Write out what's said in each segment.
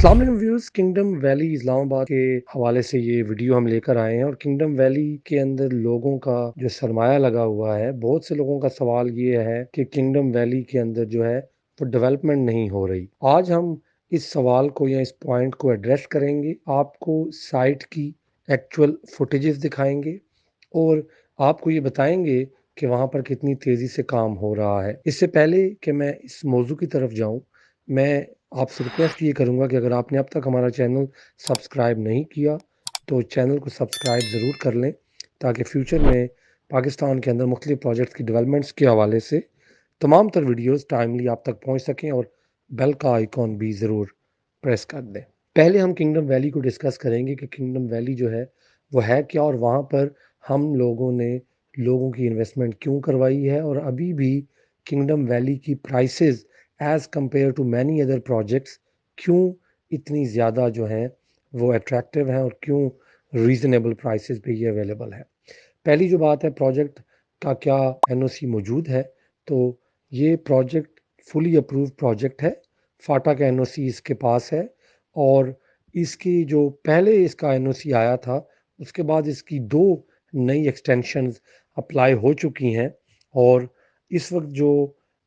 अस्सलाम वालेकुम viewers, kingdom valley Islamabad के हवाले से ये वीडियो हम लेकर आए हैं और किंगडम वैली के अंदर लोगों का जो सरमाया लगा हुआ है, बहुत से लोगों का सवाल ये है कि किंगडम वैली के अंदर जो है वो डेवलपमेंट नहीं हो रही। आज हम इस सवाल को या इस पॉइंट को एड्रेस करेंगे, आपको साइट की एक्चुअल फुटेजेस दिखाएंगे और आपको ये बताएंगे कि वहाँ पर कितनी तेज़ी से काम हो रहा है। इससे पहले कि मैं इस मौजू की तरफ जाऊँ, मैं आपसे रिक्वेस्ट ये करूँगा कि अगर आपने अब तक हमारा चैनल सब्सक्राइब नहीं किया, तो चैनल को सब्सक्राइब ज़रूर कर लें, ताकि फ्यूचर में पाकिस्तान के अंदर मुख्तलिफ प्रोजेक्ट्स की डेवलपमेंट्स के हवाले से तमाम तर वीडियोज़ टाइमली आप तक पहुँच सकें और बेल का आइकॉन भी ज़रूर प्रेस कर दें। पहले हम किंगडम वैली को डिस्कस करेंगे कि किंगडम वैली जो है, वो है क्या और वहाँ पर हम लोगों ने लोगों की इन्वेस्टमेंट क्यों करवाई है और अभी भी किंगडम वैली की prices as compare to many other projects क्यों इतनी ज़्यादा जो हैं वो अट्रैक्टिव हैं और क्यों रीज़नेबल प्राइसेस पे ये अवेलेबल है। पहली जो बात है, प्रोजेक्ट का क्या एनओसी मौजूद है, तो ये प्रोजेक्ट फुली अप्रूव्ड प्रोजेक्ट है। फाटा का एनओसी इसके पास है और इसकी जो पहले इसका एनओसी आया था, उसके बाद इसकी 2 नई एक्सटेंशंस अप्लाई हो चुकी हैं और इस वक़्त जो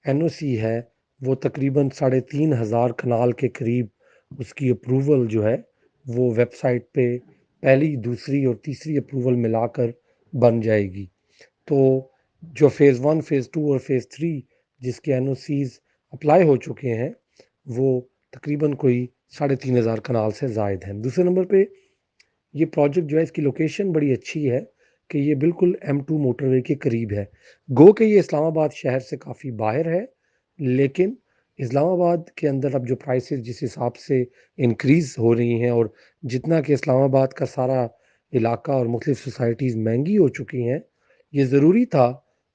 एनओसी है, वो तकरीबन 3,500 कनाल के करीब उसकी अप्रूवल जो है, वो वेबसाइट पे पहली, दूसरी और तीसरी अप्रूवल मिलाकर बन जाएगी। तो जो फ़ेज़ 1, फ़ेज़ 2 और फ़ेज़ 3 जिसके एनओसीज़ अप्लाई हो चुके हैं, वो तकरीबन कोई 3,500 कनाल से ज़ायद हैं। दूसरे नंबर पे ये प्रोजेक्ट जो है, इसकी लोकेशन बड़ी अच्छी है कि ये बिल्कुल M2 मोटरवे के करीब है। गो के ये इस्लामाबाद शहर से काफ़ी बाहर है, लेकिन इस्लामाबाद के अंदर अब जो प्राइसेस जिस हिसाब से इंक्रीज़ हो रही हैं और जितना कि इस्लामाबाद का सारा इलाका और मुख्तलिफ सोसाइटीज़ महंगी हो चुकी हैं, ये ज़रूरी था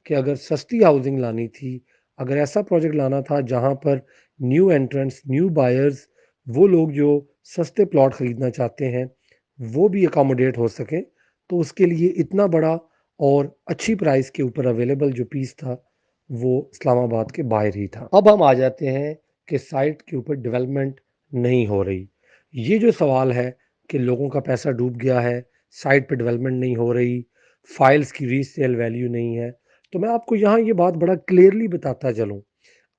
कि अगर सस्ती हाउसिंग लानी थी, अगर ऐसा प्रोजेक्ट लाना था जहाँ पर न्यू एंट्रेंट्स, न्यू बायर्स, वो लोग जो सस्ते प्लॉट ख़रीदना चाहते हैं, वो भी अकोमोडेट हो सकें, तो उसके लिए इतना बड़ा और अच्छी प्राइस के ऊपर अवेलेबल जो पीस था, वो इस्लामाबाद के बाहर ही था। अब हम आ जाते हैं कि साइट के ऊपर डेवलपमेंट नहीं हो रही। ये जो सवाल है कि लोगों का पैसा डूब गया है, साइट पे डेवलपमेंट नहीं हो रही, फाइल्स की रीसेल वैल्यू नहीं है, तो मैं आपको यहाँ ये बात बड़ा क्लियरली बताता चलूँ।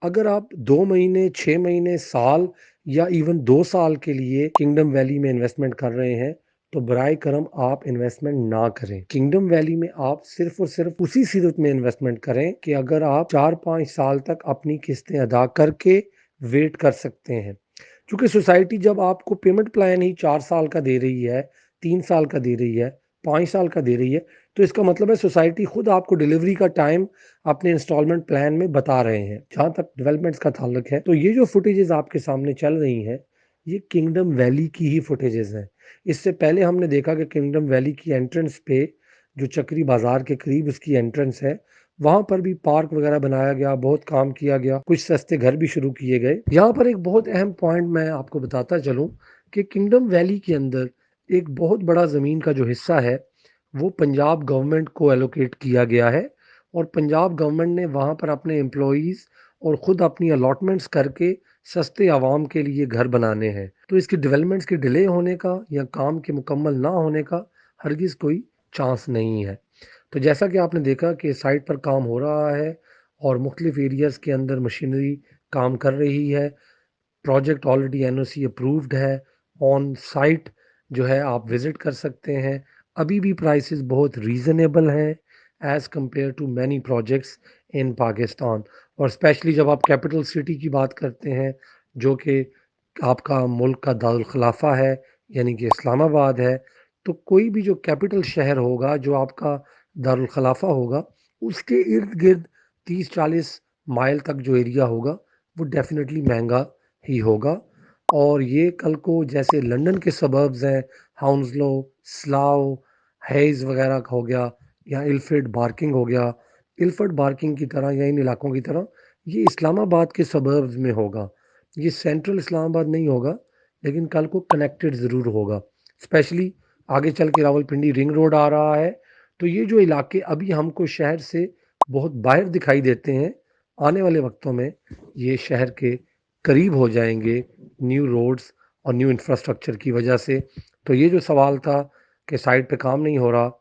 अगर आप 2 महीने, 6 महीने, साल या इवन 2 साल के लिए किंगडम वैली में इन्वेस्टमेंट कर रहे हैं, तो बराए करम आप इन्वेस्टमेंट ना करें। किंगडम वैली में आप सिर्फ़ और सिर्फ़ उसी सूरत में इन्वेस्टमेंट करें कि अगर आप 4-5 साल तक अपनी किस्तें अदा करके वेट कर सकते हैं। क्योंकि सोसाइटी जब आपको पेमेंट प्लान ही 4 साल का दे रही है, 3 साल का दे रही है, 5 साल का दे रही है, तो इसका मतलब है सोसाइटी खुद आपको डिलीवरी का टाइम अपने इंस्टॉलमेंट प्लान में बता रहे हैं। जहाँ तक डेवलपमेंट्स का ताल्लुक है, तो ये जो फुटेजेस आपके सामने चल रही हैं, ये किंगडम वैली की ही फुटेजेस हैं। इससे पहले हमने देखा कि किंगडम वैली की एंट्रेंस पे जो चक्री बाज़ार के करीब उसकी एंट्रेंस है, वहाँ पर भी पार्क वगैरह बनाया गया, बहुत काम किया गया, कुछ सस्ते घर भी शुरू किए गए। यहाँ पर एक बहुत अहम पॉइंट मैं आपको बताता चलूँ कि किंगडम वैली के अंदर एक बहुत बड़ा ज़मीन का जो हिस्सा है, वो पंजाब गवर्नमेंट को एलोकेट किया गया है और पंजाब गवर्नमेंट ने वहाँ पर अपने एम्प्लॉइज़ और ख़ुद अपनी अलॉटमेंट्स करके सस्ते आवाम के लिए घर बनाने हैं। तो इसकी डेवलपमेंट्स के डिले होने का या काम के मुकम्मल ना होने का हरगिज़ कोई चांस नहीं है। तो जैसा कि आपने देखा कि साइट पर काम हो रहा है और मुख्तलिफ एरियाज़ के अंदर मशीनरी काम कर रही है। प्रोजेक्ट ऑलरेडी एनओसी अप्रूव्ड है। ऑन साइट जो है आप विज़िट कर सकते हैं। अभी भी प्राइसेस बहुत रीज़नेबल हैं as compare to many projects in Pakistan और स्पेशली जब आप कैपिटल सिटी की बात करते हैं, जो कि आपका मुल्क का दारुल खिलाफा है, यानी कि इस्लामाबाद है, तो कोई भी जो कैपिटल शहर होगा, जो आपका दारुल खिलाफा होगा, उसके इर्द-गिर्द 30-40 माइल तक जो एरिया होगा, वो डेफ़िनेटली महँगा ही होगा और ये कल को जैसे लंदन के सबर्ब्स हैं, हाउंसलो, स्लाओ, हेज़ वगैरह का हो गया या इल्फिड बार्किंग हो गया। इल्फिड बार्किंग की तरह या इन इलाकों की तरह ये इस्लामाबाद के सबर्ब्स में होगा। ये सेंट्रल इस्लामाबाद नहीं होगा, लेकिन कल को कनेक्टेड ज़रूर होगा। स्पेशली आगे चल के रावलपिंडी रिंग रोड आ रहा है, तो ये जो इलाके अभी हमको शहर से बहुत बाहर दिखाई देते हैं, आने वाले वक्तों में ये शहर के करीब हो जाएँगे न्यू रोड्स और न्यू इंफ्रास्ट्रक्चर की वजह से। तो ये जो सवाल था कि साइट पे काम नहीं हो रहा,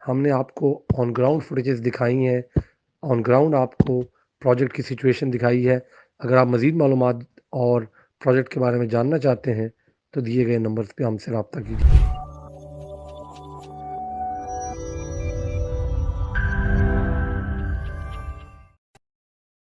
हमने आपको ऑन ग्राउंड फुटेजेस दिखाई हैं, ऑन ग्राउंड आपको प्रोजेक्ट की सिचुएशन दिखाई है। अगर आप मज़ीद मालूमात और प्रोजेक्ट के बारे में जानना चाहते हैं, तो दिए गए नंबर्स पे हमसे राब्ता कीजिए।